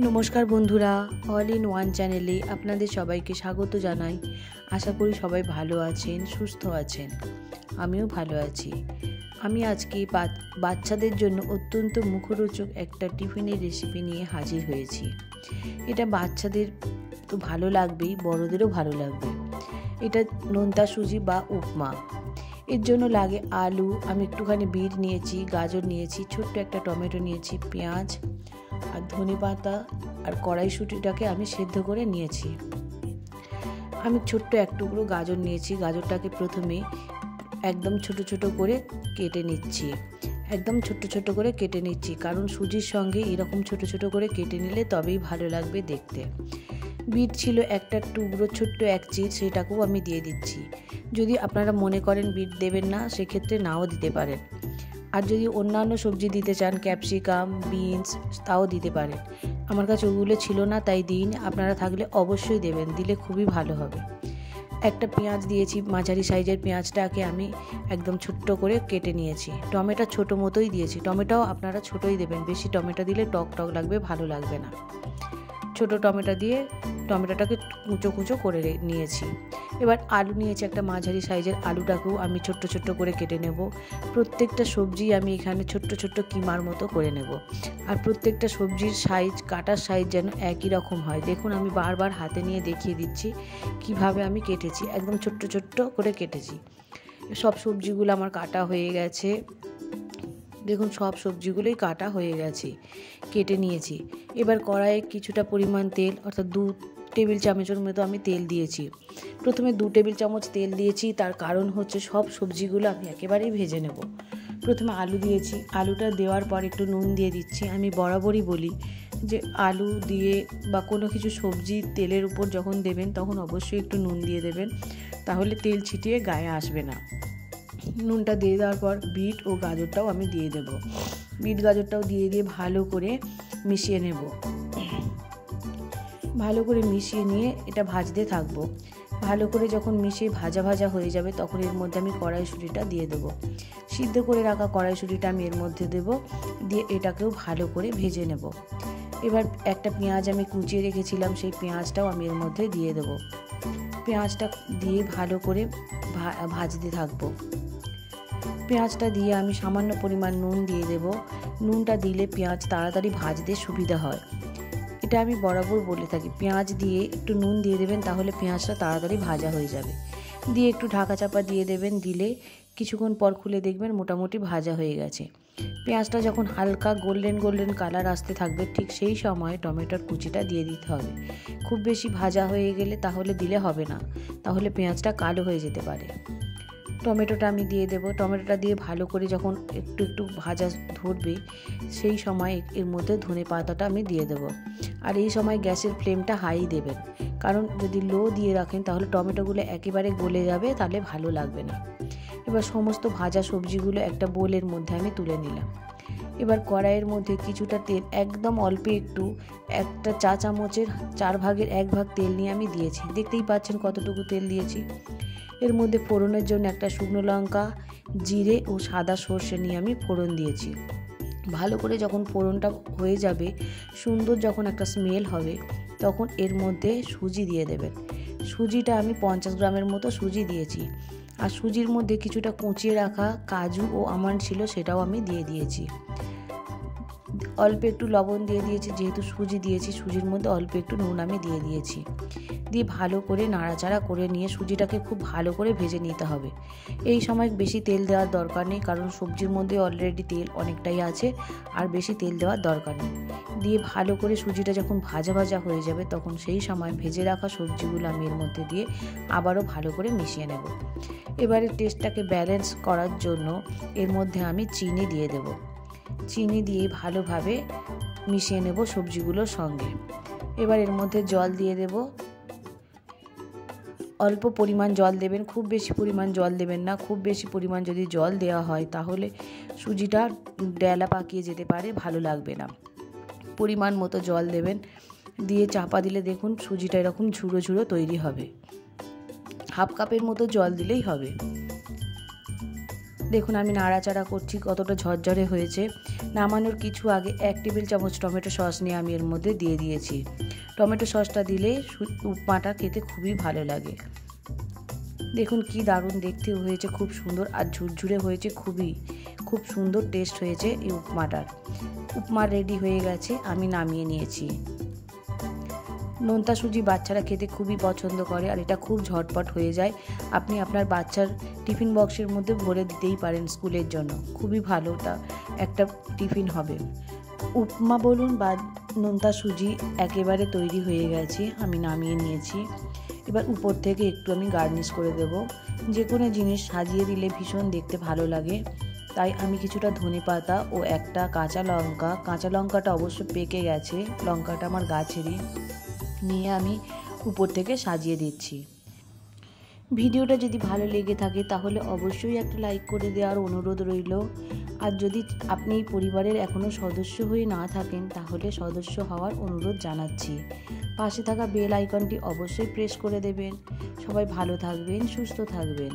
নমস্কার বন্ধুরা, all in one চ্যানেলে আপনাদের সবাইকে স্বাগত জানাই। আশা করি সবাই ভালো আছেন, সুস্থ আছেন। আমিও ভালো আছি। আমি আজকে বাচ্চাদের জন্য অত্যন্ত মুখরোচক একটা টিফিনের রেসিপি নিয়ে হাজির হয়েছি। এটা বাচ্চাদের তো ভালো লাগবেই, বড়দেরও ভালো লাগবে। এটা নোনতা সুজি বা উপমা। এর জন্য লাগে আলু, আমি একটুখানি বিট নিয়েছি, গাজর নিয়েছি, ছোট্ট একটা টমেটো নিয়েছি, পেঁয়াজ আর ধনেপাতা আর কড়াইশুঁটিটাকে আমি সেদ্ধ করে নিয়েছি। আমি ছোট্ট এক টুকরো গাজর নিয়েছি, গাজরটাকে প্রথমে একদম ছোট ছোট করে কেটে নিচ্ছি। কারণ সুজির সঙ্গে এরকম ছোট ছোট করে কেটে নিলে তবেই ভালো লাগবে দেখতে। বিট ছিল একটা টুকরো, ছোট্ট এক চির, সেটাকেও আমি দিয়ে দিচ্ছি। যদি আপনারা মনে করেন বিট দেবেন না, সেক্ষেত্রে নাও দিতে পারেন। আর যদি অন্যান্য সবজি দিতে চান, ক্যাপসিকাম, বিনস, তাও দিতে পারেন। আমার কাছে ওগুলো ছিল না, তাই দিইনি। আপনারা থাকলে অবশ্যই দেবেন, দিলে খুবই ভালো হবে। একটা পেঁয়াজ দিয়েছি, মাঝারি সাইজের পেঁয়াজটাকে আমি একদম ছোট্ট করে কেটে নিয়েছি। টমেটো ছোটো মতোই দিয়েছি, টমেটোও আপনারা ছোটোই দেবেন, বেশি টমেটো দিলে টক টক লাগবে, ভালো লাগবে না। ছোটো টমেটো দিয়ে টমেটোটাকে কুচো কুচো করে নিয়েছি। এবার আলু নিয়েছি, একটা মাঝারি সাইজের আলুটাকেও আমি ছোট্ট ছোট্ট করে কেটে নেব। প্রত্যেকটা সবজি আমি এখানে ছোট্ট ছোট্ট কিমার মতো করে নেব। আর প্রত্যেকটা সবজির সাইজ, কাটার সাইজ যেন একই রকম হয়। দেখুন, আমি বারবার হাতে নিয়ে দেখিয়ে দিচ্ছি কিভাবে আমি কেটেছি। একদম ছোট্ট ছোট্ট করে কেটেছি। সব সবজিগুলো আমার কাটা হয়ে গেছে। দেখুন, সব সবজিগুলোই কাটা হয়ে গেছে, কেটে নিয়েছি। এবার কড়াইয়ে কিছুটা পরিমাণ তেল, অর্থাৎ 2 টেবিল চামচের মতো আমি তেল দিয়েছি। প্রথমে 2 টেবিল চামচ তেল দিয়েছি, তার কারণ হচ্ছে সব সবজিগুলো আমি একেবারেই ভেজে নেব। প্রথমে আলু দিয়েছি, আলুটা দেওয়ার পর একটু নুন দিয়ে দিচ্ছি। আমি বরাবরই বলি যে আলু দিয়ে বা কোনো কিছু সবজি তেলের উপর যখন দেবেন তখন অবশ্যই একটু নুন দিয়ে দেবেন, তাহলে তেল ছিটিয়ে গায়ে আসবে না। নুনটা দিয়ে দেওয়ার পর বিট ও গাজরটাও আমি দিয়ে দেব। বিট গাজরটাও দিয়ে ভালো করে মিশিয়ে নেব। ভালো করে মিশিয়ে নিয়ে এটা ভাজতে থাকবো। ভালো করে যখন মিশিয়ে ভাজা ভাজা হয়ে যাবে, তখন এর মধ্যে আমি কড়াইশুঁটিটা দিয়ে দেবো। সিদ্ধ করে রাখা কড়াইশুঁটিটা আমি এর মধ্যে দেব, দিয়ে এটাকেও ভালো করে ভেজে নেব। এবার একটা পেঁয়াজ আমি কুচিয়ে রেখেছিলাম, সেই পেঁয়াজটাও আমি এর মধ্যে দিয়ে দেব। পেঁয়াজটা দিয়ে ভালো করে ভাজতে থাকবো। পেঁয়াজটা দিয়ে আমি সামান্য পরিমাণ নুন দিয়ে দেব। নুনটা দিলে পেঁয়াজ তাড়াতাড়ি ভাজতে সুবিধা হয়। এটা আমি বরাবর বলে থাকি, পেঁয়াজ দিয়ে একটু নুন দিয়ে দেবেন, তাহলে পেঁয়াজটা তাড়াতাড়ি ভাজা হয়ে যাবে। দিয়ে একটু ঢাকা চাপা দিয়ে দেবেন, দিলে কিছুক্ষণ পর খুলে দেখবেন মোটামুটি ভাজা হয়ে গেছে। পেঁয়াজটা যখন হালকা গোল্ডেন গোল্ডেন কালার আসতে থাকবে, ঠিক সেই সময় টমেটোর কুচিটা দিয়ে দিতে হবে। খুব বেশি ভাজা হয়ে গেলে তাহলে দিলে হবে না, তাহলে পেঁয়াজটা কালো হয়ে যেতে পারে। টমেটোটা আমি দিয়ে দেবো। টমেটোটা দিয়ে ভালো করে যখন একটু একটু ভাজা ধরবে, সেই সময় এর মধ্যে ধনেপাতাটা আমি দিয়ে দেবো। আর এই সময় গ্যাসের ফ্লেমটা হাই দেবেন, কারণ যদি লো দিয়ে রাখেন তাহলে টমেটোগুলো একেবারে গলে যাবে, তাহলে ভালো লাগবে না। এবার সমস্ত ভাজা সবজিগুলো একটা বোলের মধ্যে আমি তুলে নিলাম। এবার কড়াইয়ের মধ্যে কিছুটা তেল, একদম অল্প একটু, একটা চা চামচের 4 ভাগের 1 ভাগ তেল নিয়ে আমি দিয়েছি। দেখতেই পাচ্ছেন কতটুকু তেল দিয়েছি। এর মধ্যে ফোড়নের জন্য একটা শুকনো লঙ্কা, জিরে ও সাদা সর্ষে নিয়ে আমি ফোড়ন দিয়েছি। ভালো করে যখন ফোড়নটা হয়ে যাবে, সুন্দর যখন একটা স্মেল হবে, তখন এর মধ্যে সুজি দিয়ে দেবেন। সুজিটা আমি 50 গ্রামের মতো সুজি দিয়েছি। আর সুজির মধ্যে কিছুটা কুচিয়ে রাখা কাজু ও আমন্ড ছিল, সেটাও আমি দিয়ে দিয়েছি। অল্প একটু লবণ দিয়ে দিয়েছি, যেহেতু সুজি দিয়েছি সুজির মধ্যে অল্প একটু নুন আমি দিয়ে দিয়েছি। দিয়ে ভালো করে নাড়াচাড়া করে নিয়ে সুজিটাকে খুব ভালো করে ভেজে নিতে হবে। এই সময় বেশি তেল দেওয়ার দরকার নেই, কারণ সবজির মধ্যে অলরেডি তেল অনেকটাই আছে, আর বেশি তেল দেওয়ার দরকার নেই। দিয়ে ভালো করে সুজিটা যখন ভাজা ভাজা হয়ে যাবে, তখন সেই সময় ভেজে রাখা সবজিগুলো আমি এর মধ্যে দিয়ে আবারও ভালো করে মিশিয়ে নেব। এবারে টেস্টটাকে ব্যালেন্স করার জন্য এর মধ্যে আমি চিনি দিয়ে দেব। চিনি দিয়ে ভালোভাবে মিশিয়ে নেব সবজিগুলোর সঙ্গে। এবার এর মধ্যে জল দিয়ে দেব। অল্প পরিমাণ জল দেবেন, খুব বেশি পরিমাণ জল দেবেন না। খুব বেশি পরিমাণ যদি জল দেওয়া হয় তাহলে সুজিটা ডেলা পাকিয়ে যেতে পারে, ভালো লাগবে না। পরিমাণ মতো জল দেবেন, দিয়ে চাপা দিলে দেখুন সুজিটা এরকম ঝুড়ো ঝুড়ো তৈরি হবে। হাফ কাপের মতো জল দিলেই হবে। দেখুন আমি নাড়াচাড়া করছি, কতটা ঝরঝরে হয়েছে। নামানোর কিছু আগে 1 টেবিল চামচ টমেটো সস নিয়ে আমি এর মধ্যে দিয়ে দিয়েছি। টমেটো সসটা দিলে উপমাটা খেতে খুবই ভালো লাগে। দেখুন কি দারুণ দেখতে হয়েছে, খুব সুন্দর আর ঝুরঝুরে হয়েছে, খুব সুন্দর টেস্ট হয়েছে এই উপমাটার। উপমা রেডি হয়ে গেছে, আমি নামিয়ে নিয়েছি। নোনতা সুজি বাচ্চারা খেতে খুবই পছন্দ করে আর এটা খুব ঝটপট হয়ে যায়। আপনি আপনার বাচ্চার টিফিন বক্সের মধ্যে ভরে দিতেই পারেন স্কুলের জন্য, খুবই ভালো একটা টিফিন হবে। উপমা বলুন বা নোনতা সুজি একেবারে তৈরি হয়ে গেছে, আমি নামিয়ে নিয়েছি। এবার উপর থেকে একটু আমি গার্নিশ করে দেব। যে কোনো জিনিস সাজিয়ে দিলে ভীষণ দেখতে ভালো লাগে, তাই আমি কিছুটা ধনেপাতা ও একটা কাঁচা লঙ্কাটা অবশ্য পেকে গেছে, লঙ্কাটা আমার গাছেরই, নিয়ে আমি উপর থেকে সাজিয়ে দিচ্ছি। ভিডিওটা যদি ভালো লেগে থাকে তাহলে অবশ্যই একটা লাইক করে দেওয়ার অনুরোধ রইল। আর যদি আপনি এই পরিবারের এখনও সদস্য হয়ে না থাকেন তাহলে সদস্য হওয়ার অনুরোধ জানাচ্ছি। পাশে থাকা বেল আইকনটি অবশ্যই প্রেস করে দেবেন। সবাই ভালো থাকবেন, সুস্থ থাকবেন।